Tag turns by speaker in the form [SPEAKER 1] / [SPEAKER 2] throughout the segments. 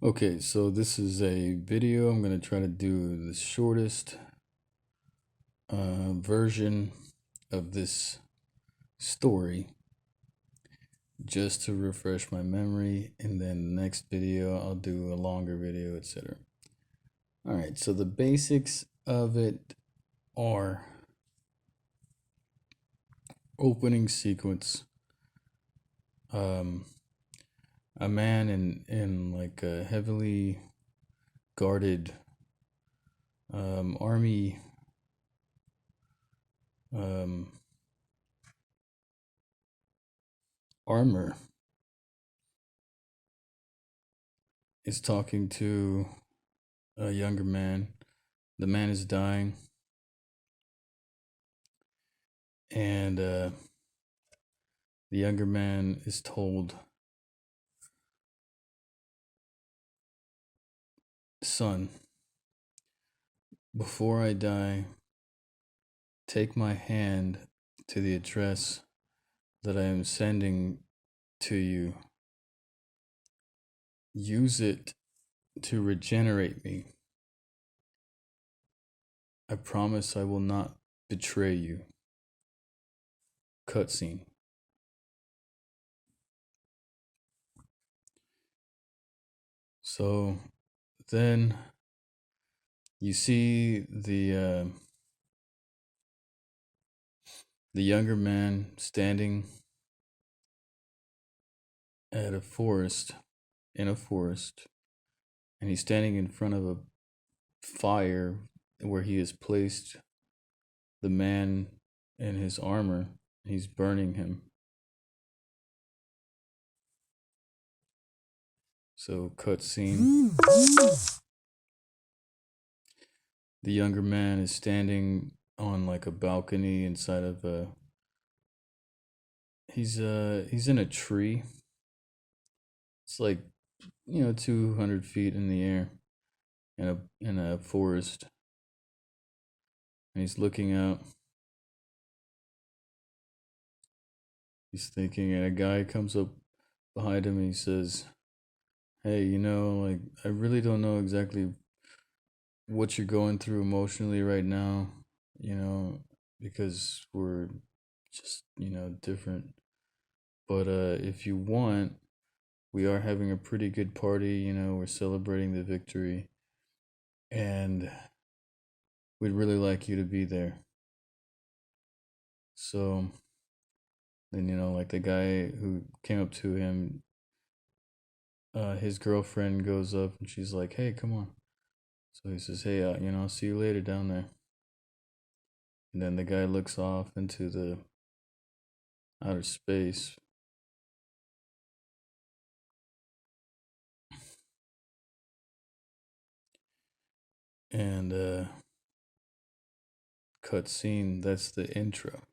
[SPEAKER 1] Okay, so this is a video. I'm going to try to do the shortest version of this story just to refresh my memory, and then the next video I'll do a longer video, etc. All right, so the basics of it are opening sequence. A man in like a heavily guarded army armor is talking to a younger man. The man is dying, and the younger man is told, "Son, before I die, take my hand to the address that I am sending to you. Use it to regenerate me. I promise I will not betray you." Cutscene. So then you see the younger man standing at a forest, in a forest, and he's standing in front of a fire where he has placed the man in his armor. He's burning him. So cutscene. The younger man is standing on like a balcony inside of a he's in a tree. It's like 200 feet in the air in a forest, and he's looking out. He's thinking, and a guy comes up behind him and he says, "Hey, like, I really don't know exactly what you're going through emotionally right now, because we're just, different. But if you want, we are having a pretty good party, we're celebrating the victory, and we'd really like you to be there." So then, like the guy who came up to him, his girlfriend goes up and she's like, "Hey, come on." So he says, "Hey, I'll see you later down there." And then the guy looks off into the outer space. And cut scene, that's the intro.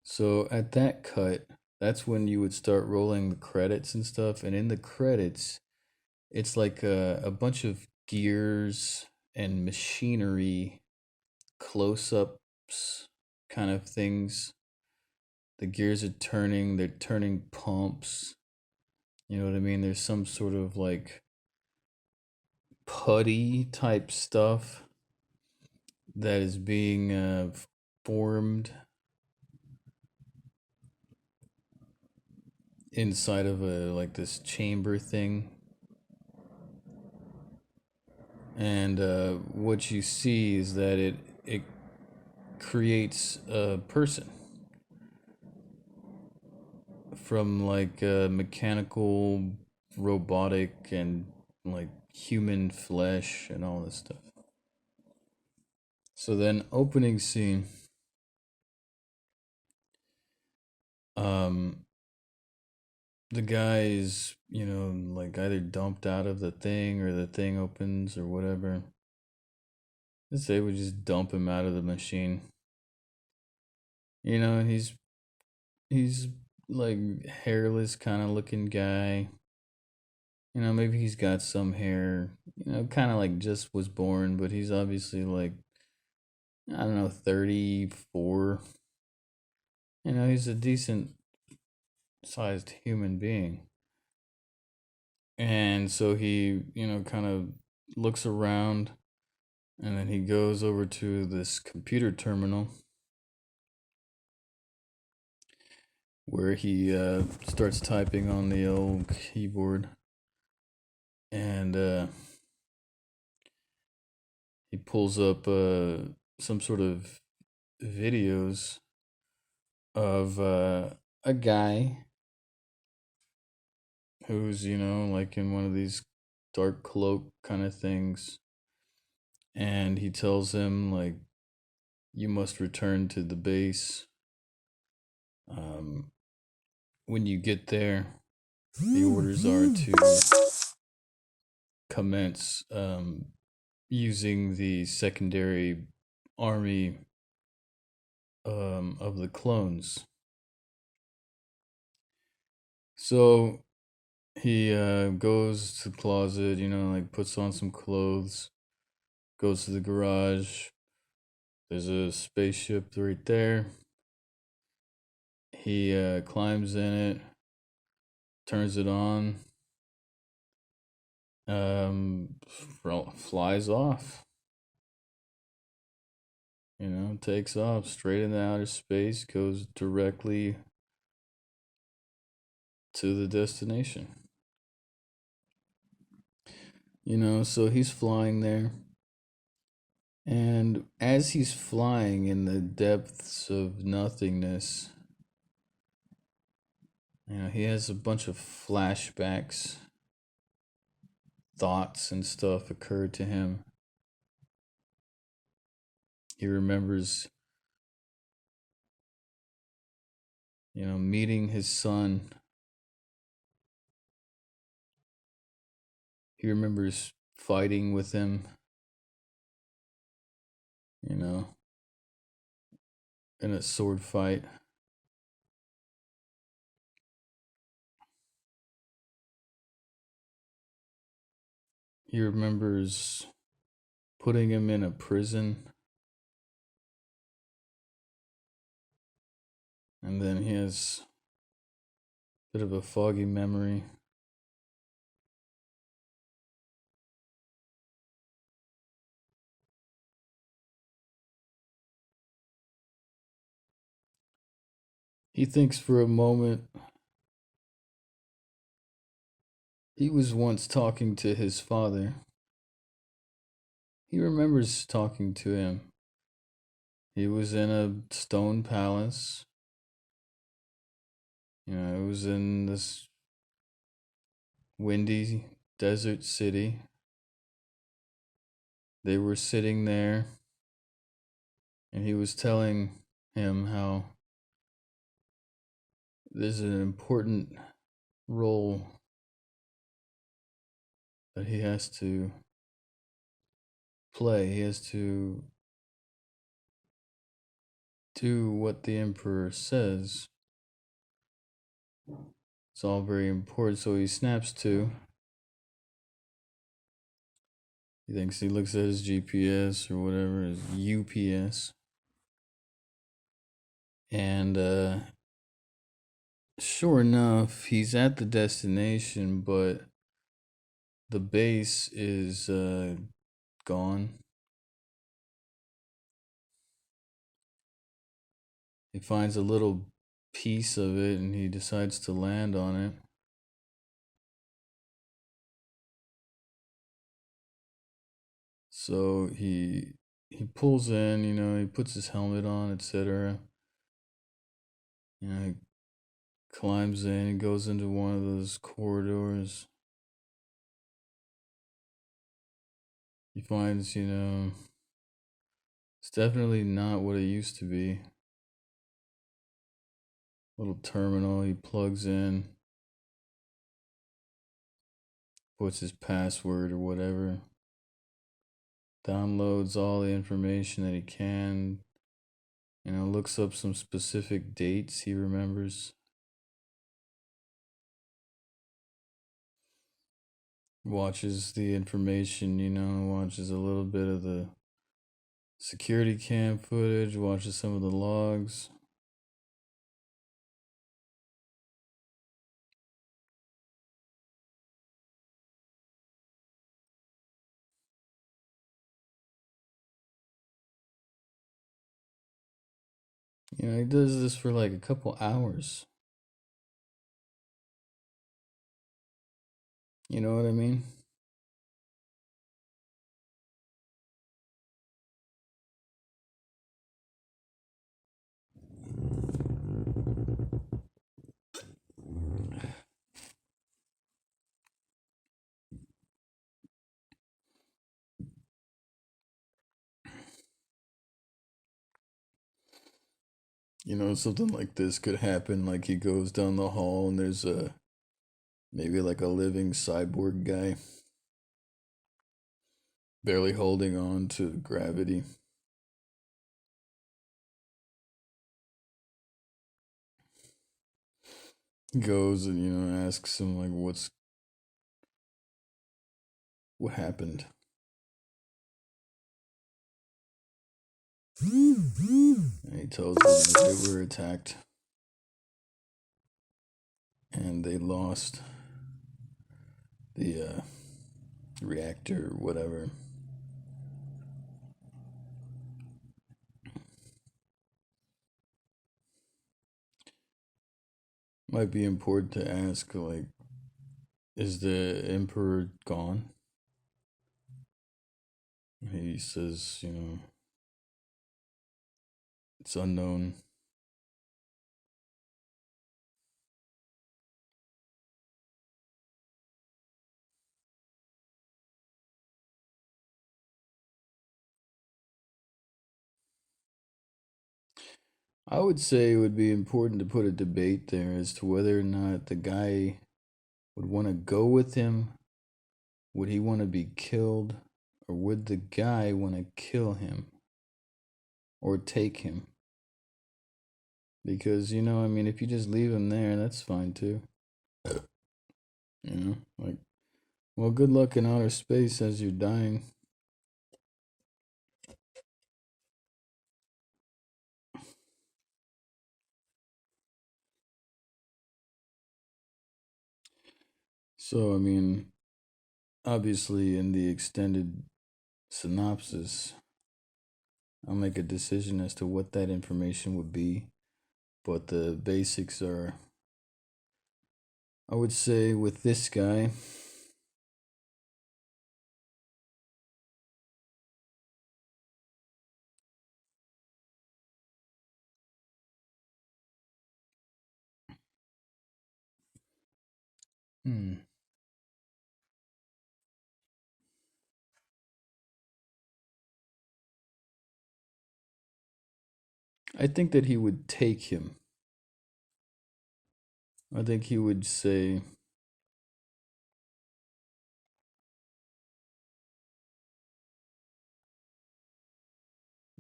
[SPEAKER 1] So at that cut, that's when you would start rolling the credits and stuff. And in the credits, it's like a bunch of gears and machinery, close ups kind of things. The gears are turning, they're turning pumps. You know what I mean? There's some sort of like putty type stuff that is being formed inside of a like this chamber thing. And what you see is that it creates a person from like mechanical, robotic, and like human flesh and all this stuff. So then, opening scene. Um, the guy is, like either dumped out of the thing or the thing opens or whatever. Let's say we just dump him out of the machine. He's like hairless kind of looking guy. Maybe he's got some hair, kind of like just was born, but he's obviously like, I don't know, 34. He's a decent sized human being. And so he, kind of looks around, and then he goes over to this computer terminal where he starts typing on the old keyboard. And he pulls up some sort of videos of a guy who's, like in one of these dark cloak kind of things. And he tells him, like, you must return to the base. Um, when you get there, the orders are to commence using the secondary army of the clones. So he goes to the closet, like puts on some clothes, goes to the garage. There's a spaceship right there. He climbs in it, turns it on, um, flies off. Takes off straight into outer space, goes directly to the destination. So he's flying there. And as he's flying in the depths of nothingness, he has a bunch of flashbacks, thoughts, and stuff occur to him. He remembers, meeting his son. He remembers fighting with him, in a sword fight. He remembers putting him in a prison. And then he has a bit of a foggy memory. He thinks for a moment he was once talking to his father. He remembers talking to him. He was in a stone palace. It was in this windy desert city. They were sitting there, and he was telling him how there's an important role that he has to play. He has to do what the emperor says. It's all very important. So he snaps to. He looks at his GPS or whatever, his UPS. And sure enough, he's at the destination, but the base is gone. He finds a little piece of it and he decides to land on it. So he pulls in, he puts his helmet on, etc. He climbs in, he goes into one of those corridors. He finds, it's definitely not what it used to be. Little terminal he plugs in, puts his password or whatever, downloads all the information that he can, looks up some specific dates he remembers. Watches the information, watches a little bit of the security cam footage, watches some of the logs. You know, he does this for like a couple hours. You know what I mean? You know, something like this could happen. Like he goes down the hall and there's a maybe like a living cyborg guy barely holding on to gravity. Goes and asks him like what happened. And he tells them that they were attacked and they lost the reactor or whatever. Might be important to ask, like, is the emperor gone? He says, it's unknown. I would say it would be important to put a debate there as to whether or not the guy would want to go with him. Would he want to be killed? Or would the guy want to kill him or take him? Because, I mean, if you just leave him there, that's fine too. Like, well, good luck in outer space as you're dying. So, I mean, obviously, in the extended synopsis, I'll make a decision as to what that information would be. But the basics are, I would say, with this guy, hmm, I think that he would take him. I think he would say,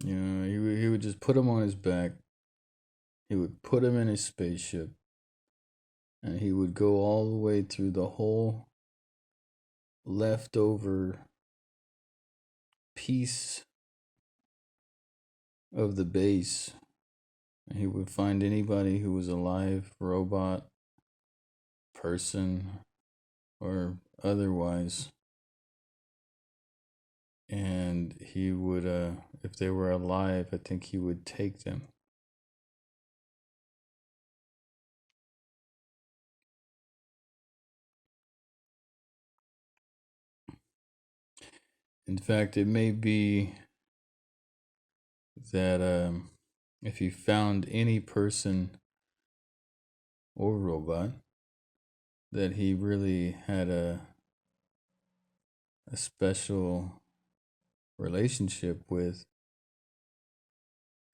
[SPEAKER 1] he would just put him on his back. He would put him in his spaceship, and he would go all the way through the whole leftover piece of the base. And he would find anybody who was alive, robot, person, or otherwise. And he would, if they were alive, I think he would take them. In fact, it may be that if he found any person or robot that he really had a special relationship with,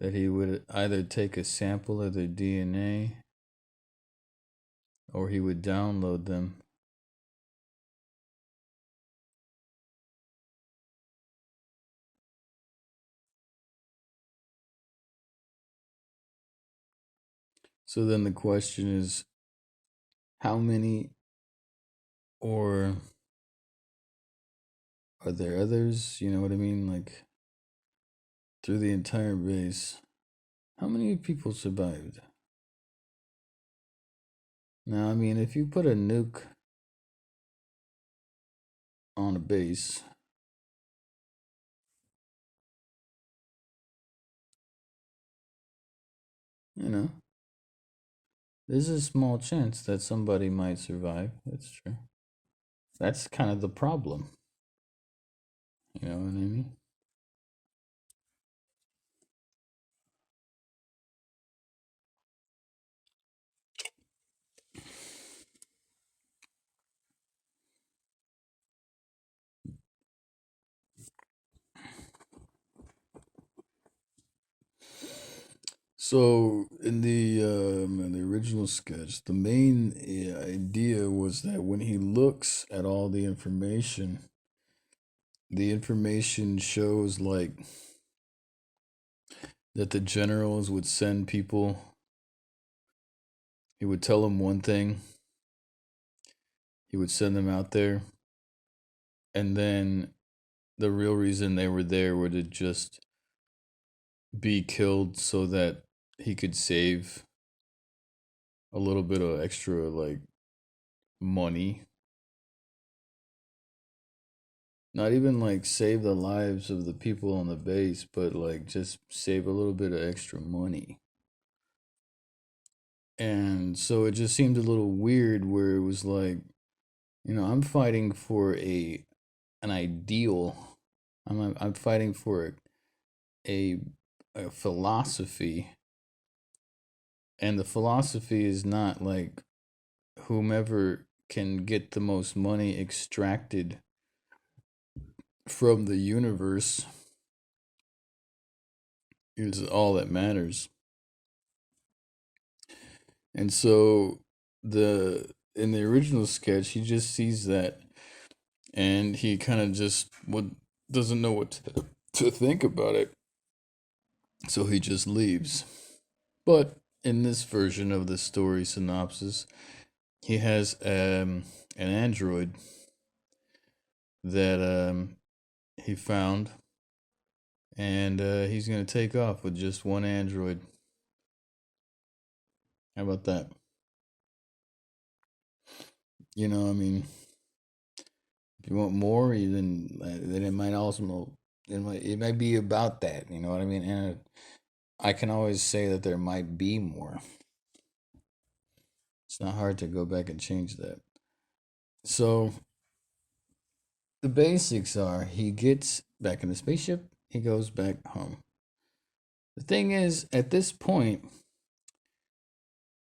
[SPEAKER 1] that he would either take a sample of their DNA or he would download them. So then the question is, how many, or are there others? You know what I mean? Like, through the entire base, how many people survived? Now, I mean, if you put a nuke on a base, You know, there's a small chance that somebody might survive. That's true. That's kind of the problem. You know what I mean? So in the original sketch, the main idea was that when he looks at all the information shows like that the generals would send people. He would tell them one thing. He would send them out there, and then the real reason they were there were to just be killed so that he could save a little bit of extra like money. Not even like save the lives of the people on the base, but like just save a little bit of extra money. And so it just seemed a little weird where it was like, I'm fighting for an ideal. I'm fighting for a a philosophy, and the philosophy is not like whomever can get the most money extracted from the universe is all that matters. And so the in the original sketch, he just sees that, and he kind of just what doesn't know what to think about it. So he just leaves. But in this version of the story synopsis, he has an android that he found, and he's gonna take off with just one android. How about that? I mean, if you want more, then it might also it might be about that. You know what I mean? And I can always say that there might be more. It's not hard to go back and change that. So the basics are he gets back in the spaceship, he goes back home. The thing is, at this point,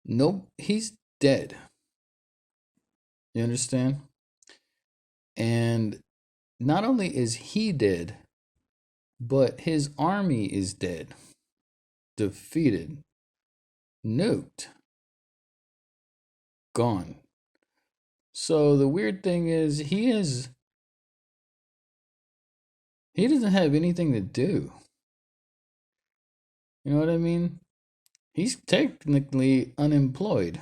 [SPEAKER 1] nope, he's dead. You understand? And not only is he dead, but his army is dead, defeated, nuked, gone. So the weird thing is he doesn't have anything to do. You know what I mean? He's technically unemployed.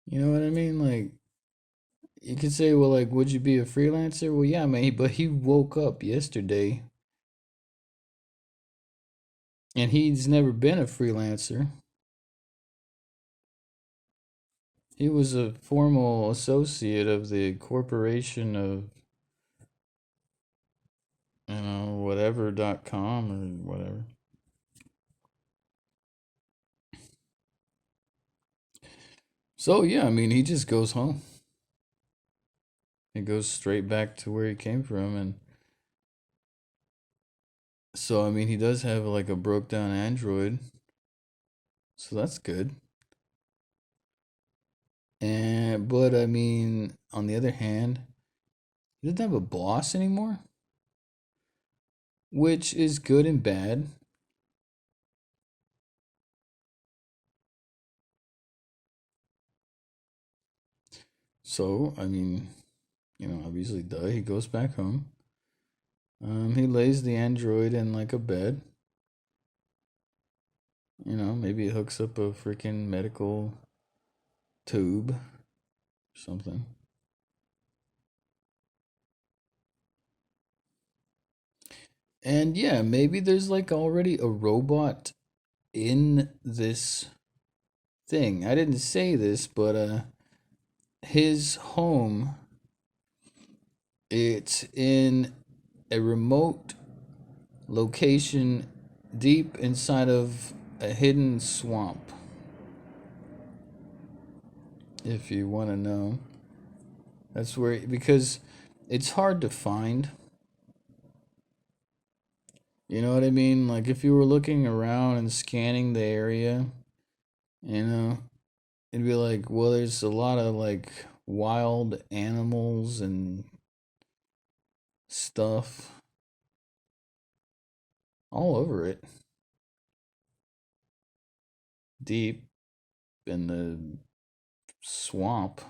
[SPEAKER 1] You know what I mean? Like you could say, well, like, would you be a freelancer? Well, yeah, man, but he woke up yesterday and he's never been a freelancer. He was a formal associate of the corporation of, whatever.com or whatever. So, yeah, I mean, he just goes home. He goes straight back to where he came from. And so, I mean, he does have like a broke down Android. So that's good. But I mean, on the other hand, he doesn't have a boss anymore, which is good and bad. So, I mean, obviously, duh, he goes back home. He lays the android in like a bed. Maybe it hooks up a freaking medical tube or something. And yeah, maybe there's like already a robot in this thing. I didn't say this, but his home, it's in a remote location deep inside of a hidden swamp, if you want to know. That's where, because it's hard to find. You know what I mean? Like if you were looking around and scanning the area, you know, it'd be like, well, there's a lot of like wild animals and stuff all over it, deep in the swamp.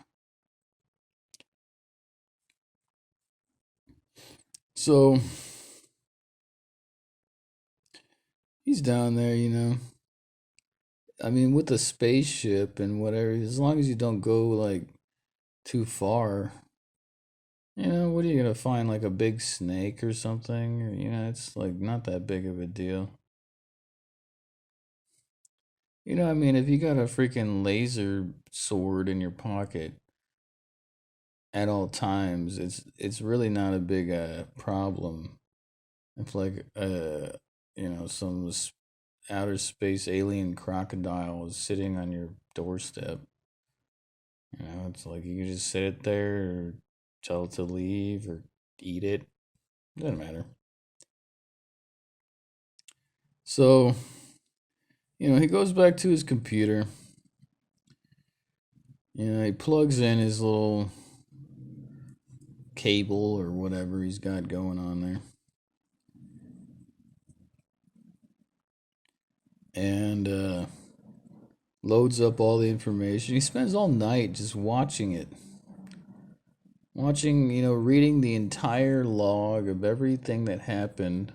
[SPEAKER 1] So he's down there, you know. I mean, with the spaceship and whatever, as long as you don't go like too far, you know, what are you gonna find? Like a big snake or something? You know, it's like not that big of a deal. You know, I mean, if you got a freaking laser sword in your pocket at all times, it's really not a big problem. If like you know, some outer space alien crocodile is sitting on your doorstep, you know, it's like you can just sit it there or tell it to leave or eat it. Doesn't matter. So, you know, he goes back to his computer. You know, he plugs in his little cable or whatever he's got going on there. And loads up all the information. He spends all night just watching it. Watching, you know, reading the entire log of everything that happened.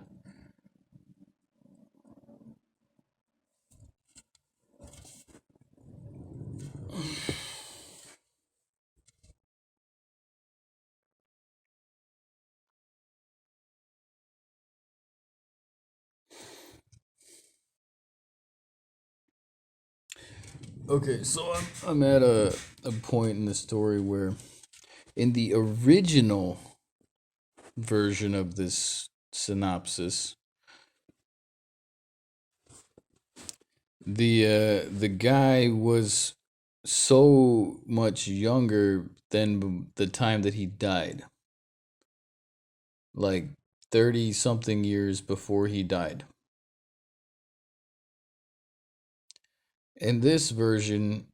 [SPEAKER 1] Okay, so I'm at a point in the story where, in the original version of this synopsis, the guy was so much younger than the time that he died, like 30 something years before he died. In this version,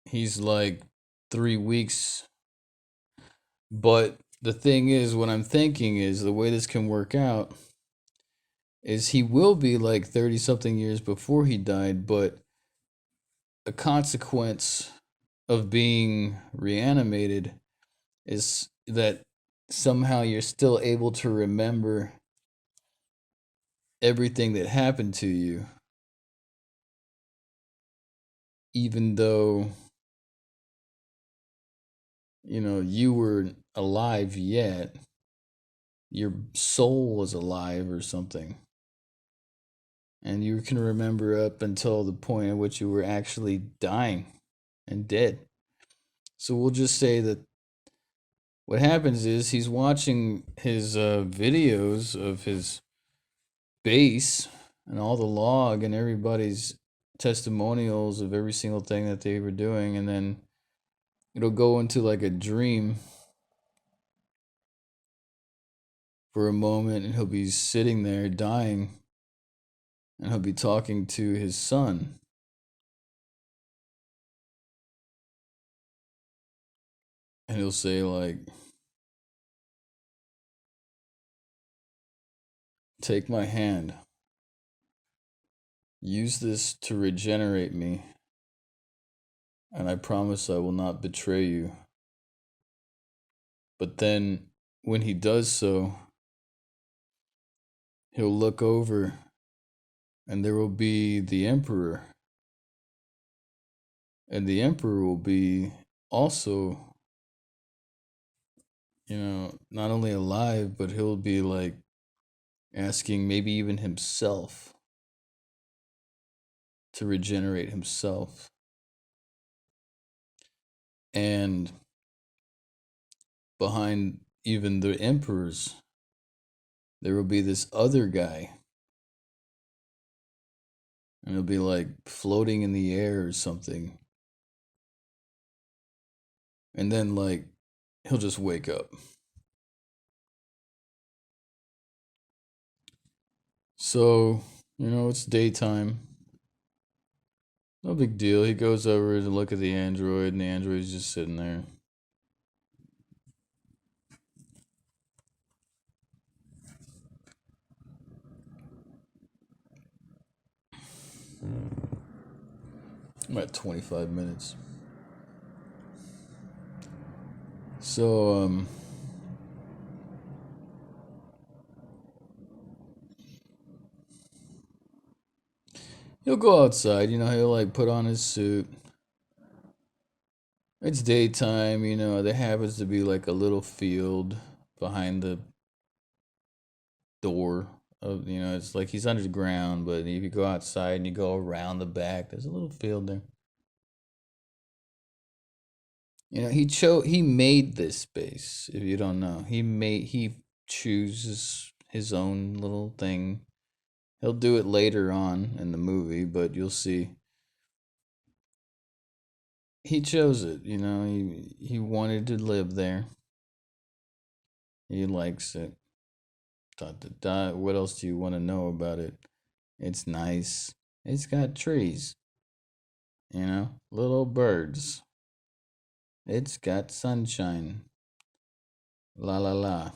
[SPEAKER 1] he's like 3 weeks. But the thing is, what I'm thinking is the way this can work out is he will be like 30 something years before he died, but a consequence of being reanimated is that somehow you're still able to remember everything that happened to you, even though, you know, you were alive yet. Your soul was alive or something. And you can remember up until the point at which you were actually dying and dead. So we'll just say that what happens is he's watching his videos of his base and all the log and everybody's testimonials of every single thing that they were doing, and then it'll go into like a dream for a moment, and he'll be sitting there dying, and he'll be talking to his son. And he'll say like, take my hand, use this to regenerate me, and I promise I will not betray you. But then, when he does so, he'll look over and there will be the Emperor. And the Emperor will be also, you know, not only alive, but he'll be like asking maybe even himself to regenerate himself. And behind even the emperors, there will be this other guy and it'll be like floating in the air or something. And then like he'll just wake up. So, it's daytime. No big deal. He goes over to look at the android, and the android's just sitting there. I'm at 25 minutes. So, he'll go outside, he'll like put on his suit. It's daytime, there happens to be like a little field behind the door of, it's like he's underground, but if you go outside and you go around the back, there's a little field there. He made this space. If you don't know, he chooses his own little thing. He'll do it later on in the movie, but you'll see. He chose it. He wanted to live there. He likes it. Dot, dot, dot. What else do you want to know about it? It's nice. It's got trees. Little birds. It's got sunshine. La la la.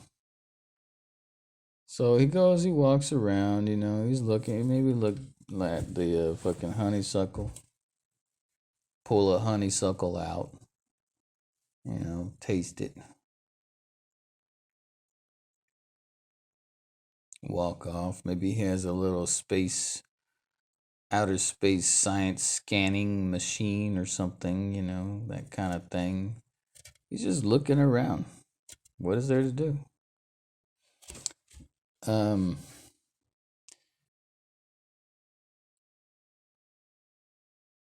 [SPEAKER 1] So he walks around, he's looking, maybe look at the fucking honeysuckle, pull a honeysuckle out, taste it, walk off. Maybe he has a little outer space science scanning machine or something, that kind of thing. He's just looking around. What is there to do? Um,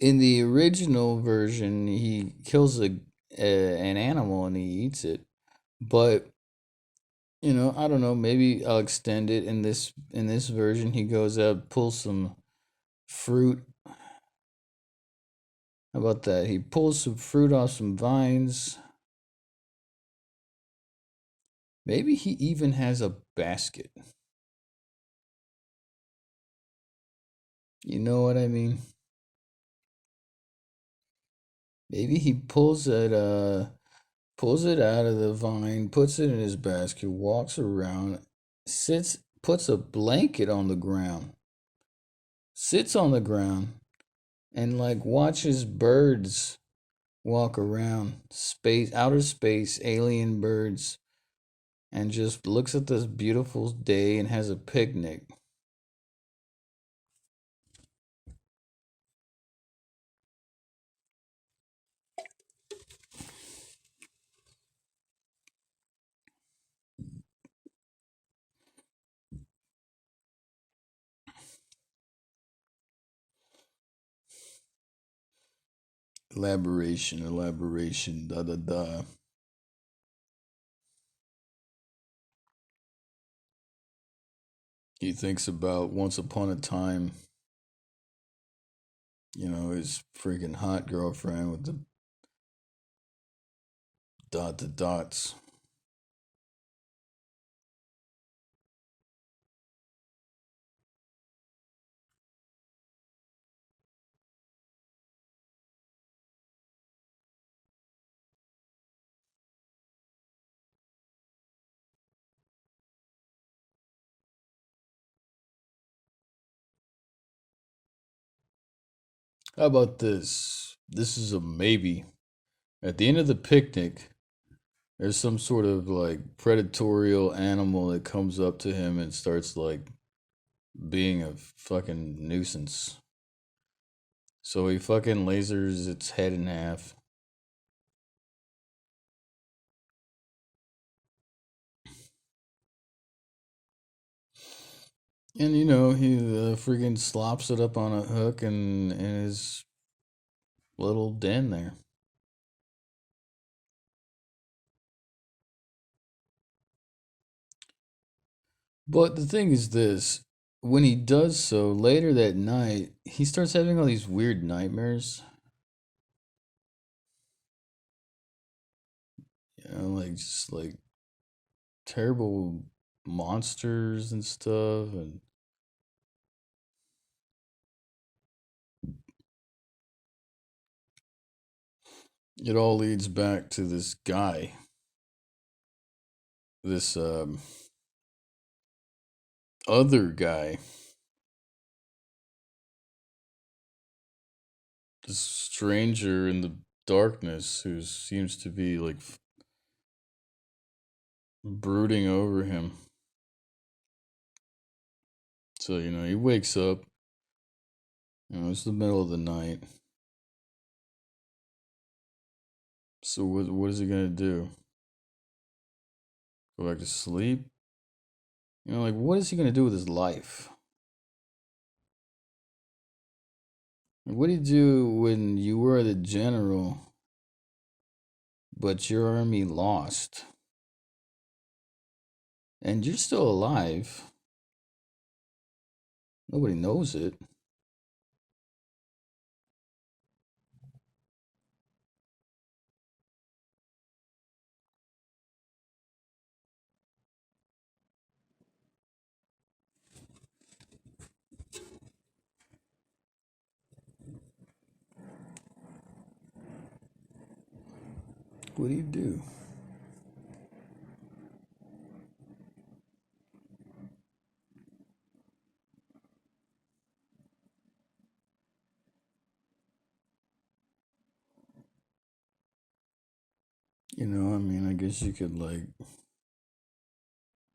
[SPEAKER 1] in the original version, he kills an animal and he eats it, but I don't know. Maybe I'll extend it in this version. He goes out, pulls some fruit. How about that? He pulls some fruit off some vines. Maybe he even has a basket. You know what I mean? Maybe he pulls it out of the vine, puts it in his basket, walks around, sits, puts a blanket on the ground, sits on the ground, and like watches birds walk around outer space, alien birds, and just looks at this beautiful day and has a picnic. Elaboration, da da da. He thinks about once upon a time, his freaking hot girlfriend with the dots. How about this? This is a maybe. At the end of the picnic, there's some sort of like predatorial animal that comes up to him and starts like being a fucking nuisance. So he fucking lasers its head in half. And he freaking slops it up on a hook in his little den there. But the thing is this. when he does so later that night, he starts having all these weird nightmares. Like just like terrible monsters and stuff, and it all leads back to this guy, this other guy, this stranger in the darkness who seems to be like brooding over him. So he wakes up. It's the middle of the night. So what is he gonna do? Go back to sleep? Like what is he gonna do with his life? What do you do when you were the general, but your army lost, and you're still alive? Nobody knows it. What do you do? I mean, I guess you could like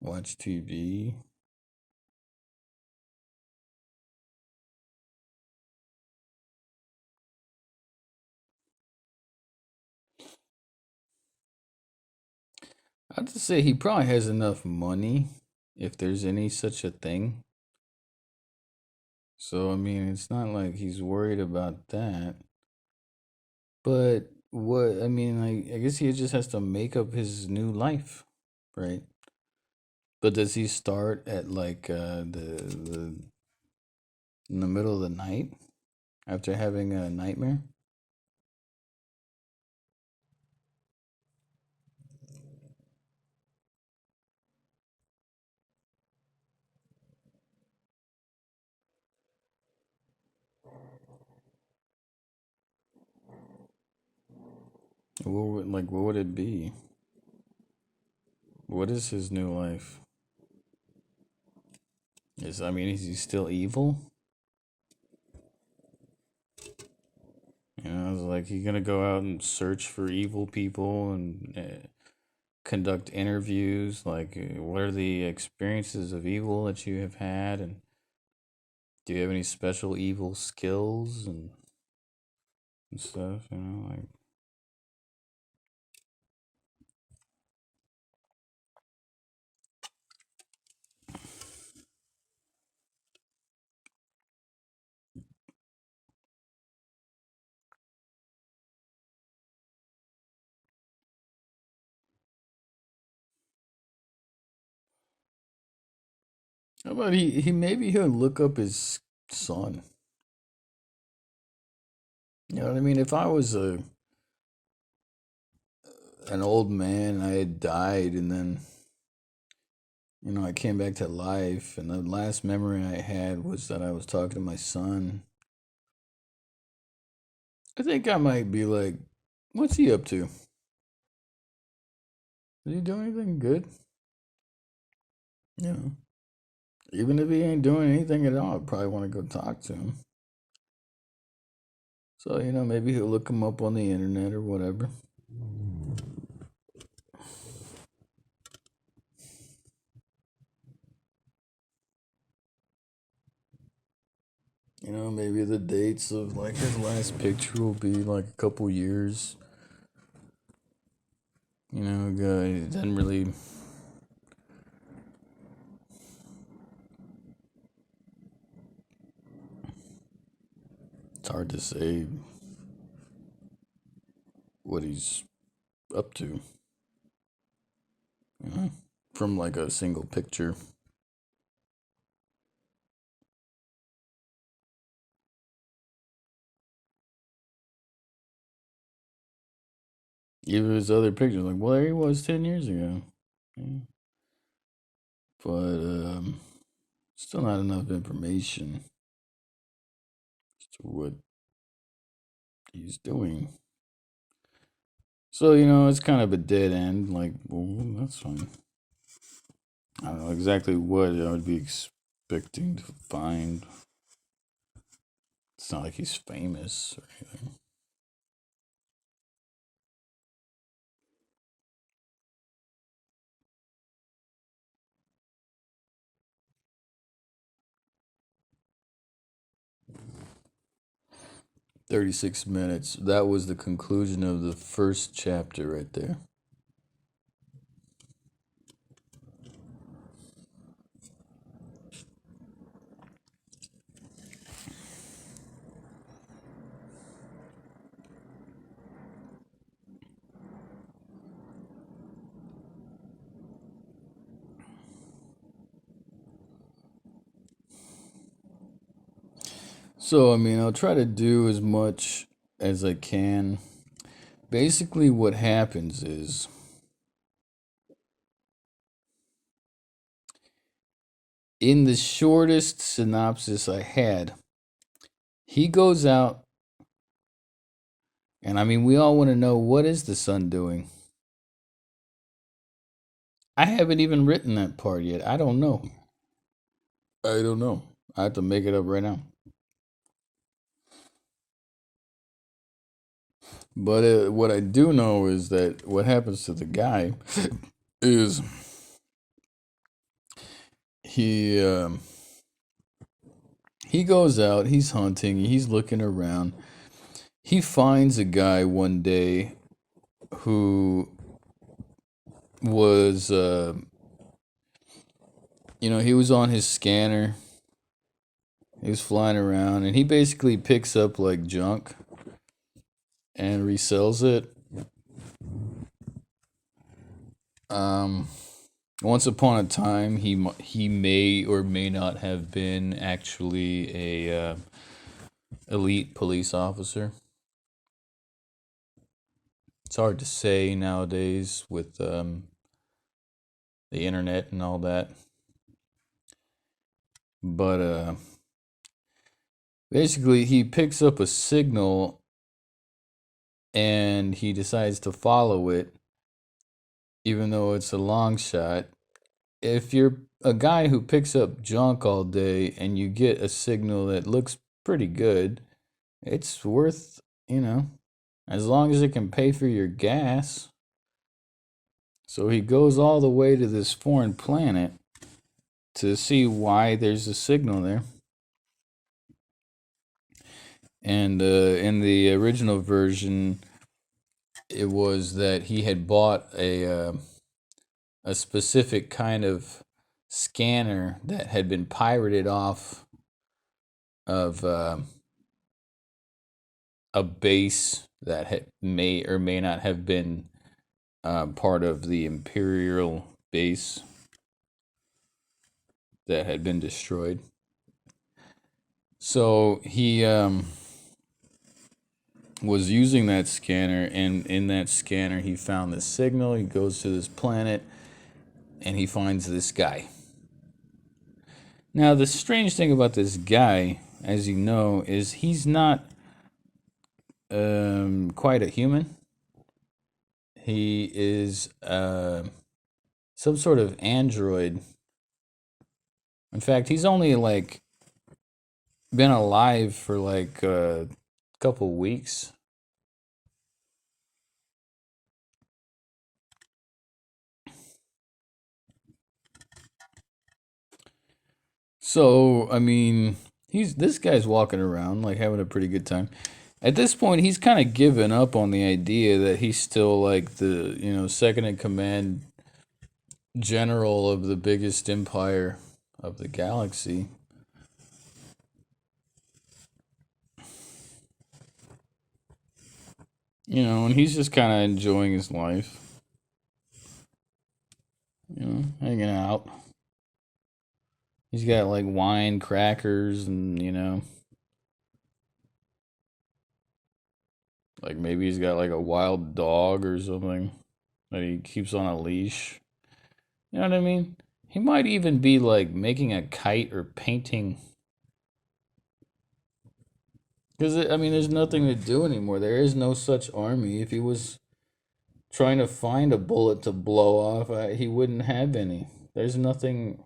[SPEAKER 1] watch TV. I'd just say he probably has enough money, if there's any such a thing. So I mean, it's not like he's worried about that. But what I mean, I guess he just has to make up his new life, right? But does he start at like the in the middle of the night after having a nightmare? What would it be? What is his new life? Is he still evil? It's like he gonna go out and search for evil people and conduct interviews. Like, what are the experiences of evil that you have had, and do you have any special evil skills and stuff? Like how about he maybe he'll look up his son. You know what I mean? If I was a an old man, I had died, and then I came back to life, and the last memory I had was that I was talking to my son. I think I might be like, what's he up to? Did he do anything good? Yeah. Even if he ain't doing anything at all, I'd probably want to go talk to him. So, maybe he'll look him up on the internet or whatever. Maybe the dates of like his last picture will be like a couple years. Guy doesn't really. It's hard to say what he's up to, you know, from like a single picture. Even his other pictures, like, well, there he was 10 years ago. Yeah. But still not enough information as to what he's doing. So, it's kind of a dead end. Like, well, that's fine. I don't know exactly what I would be expecting to find. It's not like he's famous or anything. $36. That was the conclusion of the first chapter right there. So, I mean, I'll try to do as much as I can. Basically, what happens is in the shortest synopsis I had, he goes out, and I mean, we all want to know, what is the son doing? I haven't even written that part yet. I don't know. I don't know. I have to make it up right now. But what I do know is that what happens to the guy is he he goes out, he's hunting, he's looking around. He finds a guy one day who was he was on his scanner. He was flying around, and he basically picks up like junk and resells it. Once upon a time, he may or may not have been actually a elite police officer. It's hard to say nowadays with the internet and all that. But basically, he picks up a signal and he decides to follow it, even though it's a long shot. If you're a guy who picks up junk all day and you get a signal that looks pretty good, it's worth, as long as it can pay for your gas. So he goes all the way to this foreign planet to see why there's a signal there. And in the original version, it was that he had bought a specific kind of scanner that had been pirated off of a base that may or may not have been part of the Imperial base that had been destroyed. So he was using that scanner, and in that scanner he found this signal. He goes to this planet and he finds this guy. Now, the strange thing about this guy, as you know, is he's not quite a human. He is some sort of android. In fact, he's only like been alive for like a couple weeks. So, I mean, this guy's walking around like having a pretty good time. At this point, he's kind of given up on the idea that he's still like the, second in command general of the biggest empire of the galaxy. And he's just kind of enjoying his life. Hanging out. He's got like wine, crackers, and Like maybe he's got like a wild dog or something that he keeps on a leash. You know what I mean? He might even be like making a kite or painting. Because, I mean, there's nothing to do anymore. There is no such army. If he was trying to find a bullet to blow off, he wouldn't have any. There's nothing.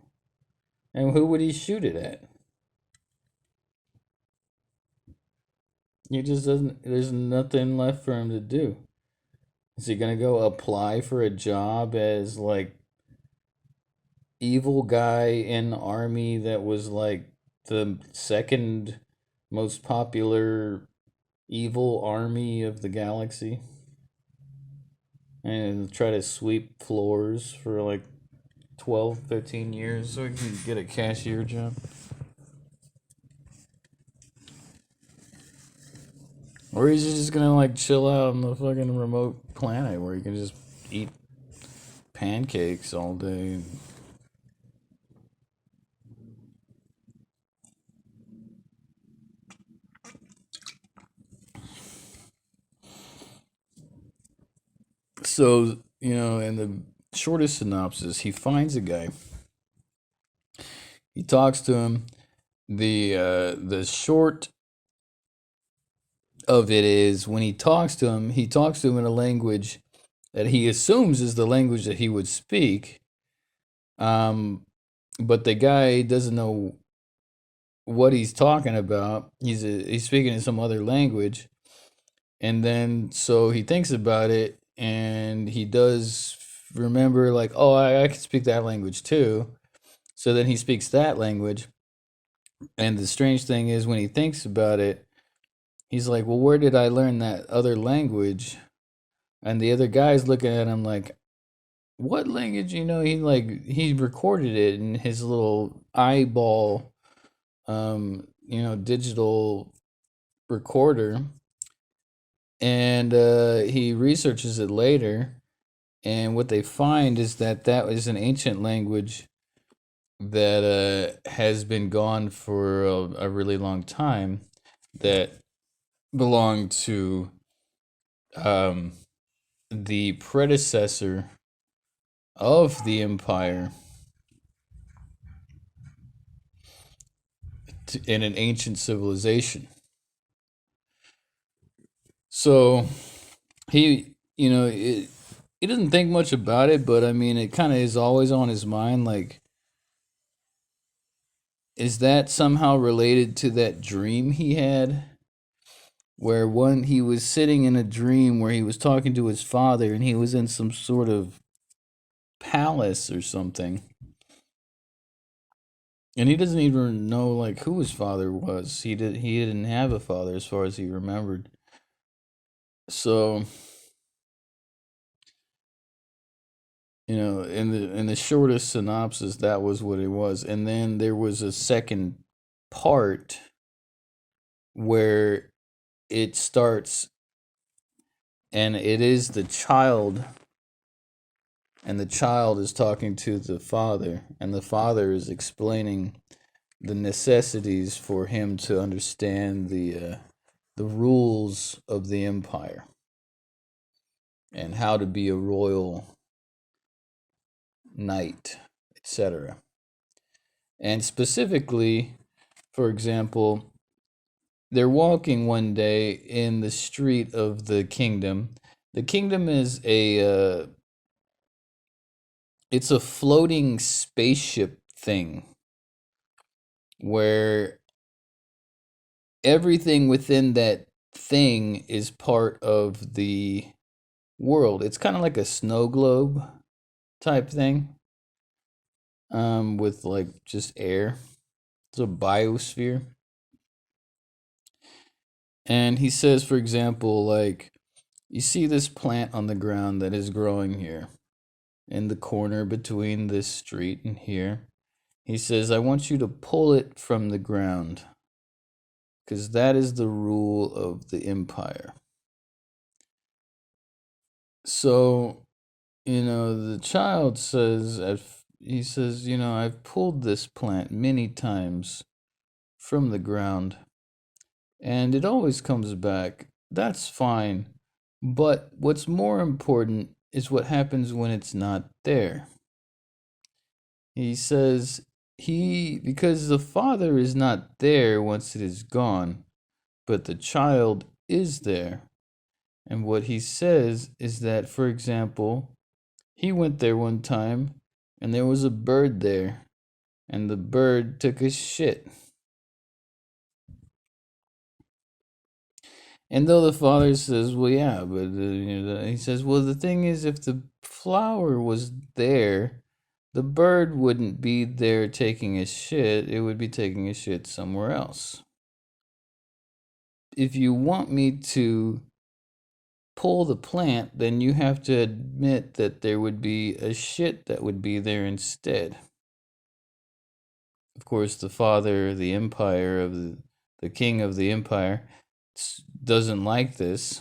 [SPEAKER 1] And who would he shoot it at? He just doesn't. There's nothing left for him to do. Is he gonna go apply for a job as like evil guy in the army that was like the second most popular evil army of the galaxy? And try to sweep floors for like 12, 15 years so he can get a cashier job? Or he's just gonna like chill out on the fucking remote planet where he can just eat pancakes all day. So, in the shortest synopsis, he finds a guy. He talks to him. The short of it is when he talks to him, he talks to him in a language that he assumes is the language that he would speak. But the guy doesn't know what he's talking about. He's speaking in some other language, and then so he thinks about it, and he does remember like, oh, I can speak that language too. So then he speaks that language, and the strange thing is when he thinks about it, he's like, well, where did I learn that other language? And the other guy's looking at him like, what language? He recorded it in his little eyeball, digital recorder, and he researches it later, and what they find is that is an ancient language that has been gone for a really long time, that belonged to um, the predecessor of the empire in an ancient civilization. So he doesn't think much about it, but I mean, it kind of is always on his mind. Like, is that somehow related to that dream he had? Where he was sitting in a dream where he was talking to his father and he was in some sort of palace or something. And he doesn't even know like who his father was. He didn't have a father as far as he remembered. So, in the shortest synopsis, that was what it was. And then there was a second part where it starts, and it is the child, and the child is talking to the father, and the father is explaining the necessities for him to understand the rules of the empire and how to be a royal knight, etc. And specifically, for example, they're walking one day in the street of the kingdom. The kingdom is it's a floating spaceship thing where everything within that thing is part of the world. It's kind of like a snow globe type thing, with like just air. It's a biosphere. And he says, for example, like, you see this plant on the ground that is growing here in the corner between this street and here. He says, I want you to pull it from the ground because that is the rule of the empire. So, the child says, he says, I've pulled this plant many times from the ground and it always comes back that's fine. But what's more important is what happens when it's not there. He says because the father is not there once it is gone, but the child is there. And what he says is that, for example, he went there one time and there was a bird there, and the bird took a shit. And though the father says, well, yeah, but he says, well, the thing is, if the flower was there, the bird wouldn't be there taking a shit, it would be taking a shit somewhere else. If you want me to pull the plant, then you have to admit that there would be a shit that would be there instead. Of course, the father, the empire of the king of the empire, doesn't like this.